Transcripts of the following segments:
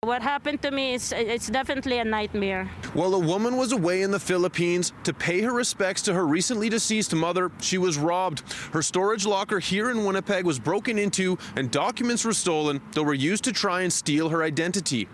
What happened to me is it's definitely a nightmare. While a woman was away in the Philippines to pay her respects to her recently deceased mother, she was robbed. Her storage locker here in Winnipeg was broken into and documents were stolen that were used to try and steal her identity.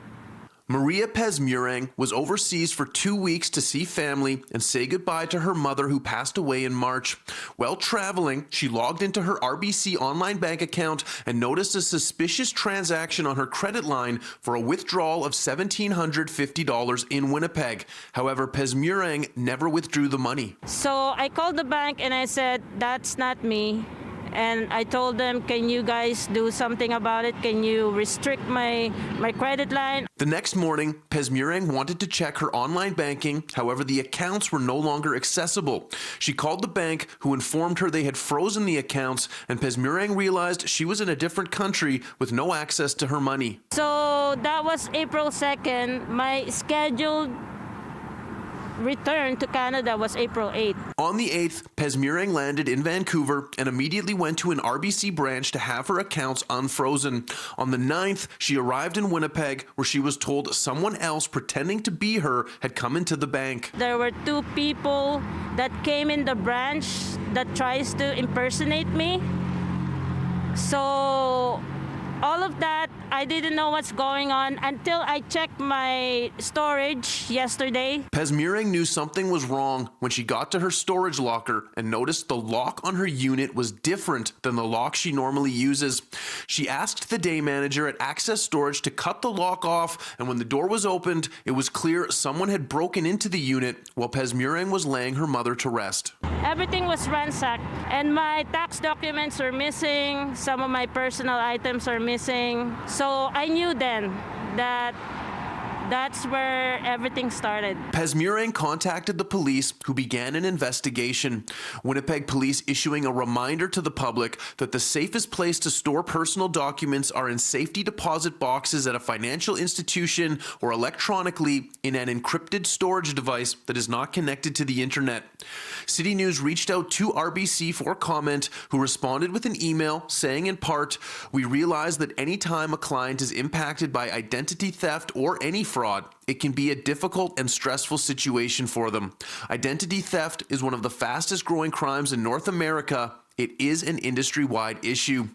Maria Pezmurang was overseas for 2 weeks to see family and say goodbye to her mother who passed away in March. While traveling, she logged into her RBC online bank account and noticed a suspicious transaction on her credit line for a withdrawal of $1,750 in Winnipeg. However, Pezmurang never withdrew the money. So I called the bank and I said, that's not me. And I told them, can you guys do something about it? Can you restrict my credit line? The next morning, Pezmurang wanted to check her online banking. However, the accounts were no longer accessible. She called the bank, who informed her they had frozen the accounts, and Pezmurang realized she was in a different country with no access to her money. So that was April 2nd. My scheduled return to Canada was April 8th. On the 8th, Pezmurang landed in Vancouver and immediately went to an RBC branch to have her accounts unfrozen. On the 9th, she arrived in Winnipeg, where she was told someone else pretending to be her had come into the bank. There were 2 people that came in the branch that tries to impersonate me. So all of that, I didn't know what's going on until I checked my storage yesterday. Pezmurang knew something was wrong when she got to her storage locker and noticed the lock on her unit was different than the lock she normally uses. She asked the day manager at Access Storage to cut the lock off, and when the door was opened, it was clear someone had broken into the unit while Pezmurang was laying her mother to rest. Everything was ransacked, and my tax documents were missing. Some of my personal items are missing. So I knew then that that's where everything started. Pezmurang contacted the police, who began an investigation. Winnipeg police issuing a reminder to the public that the safest place to store personal documents are in safety deposit boxes at a financial institution or electronically in an encrypted storage device that is not connected to the internet. City News reached out to RBC for comment, who responded with an email saying in part, "We realize that any time a client is impacted by identity theft or any fraud, it can be a difficult and stressful situation for them. Identity theft is one of the fastest growing crimes in North America. It is an industry-wide issue."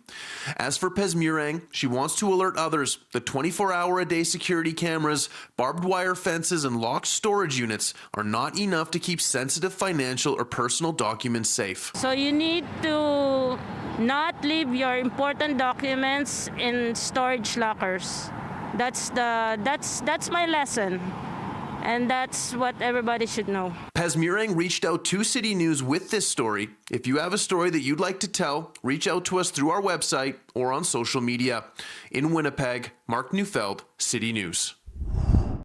As for Pezmurang, she wants to alert others that 24-hour-a-day security cameras, barbed wire fences, and locked storage units are not enough to keep sensitive financial or personal documents safe. So you need to not leave your important documents in storage lockers. That's my lesson. And that's what everybody should know. Pezmurang reached out to City News with this story. If you have a story that you'd like to tell, reach out to us through our website or on social media. In Winnipeg, Mark Neufeld, City News.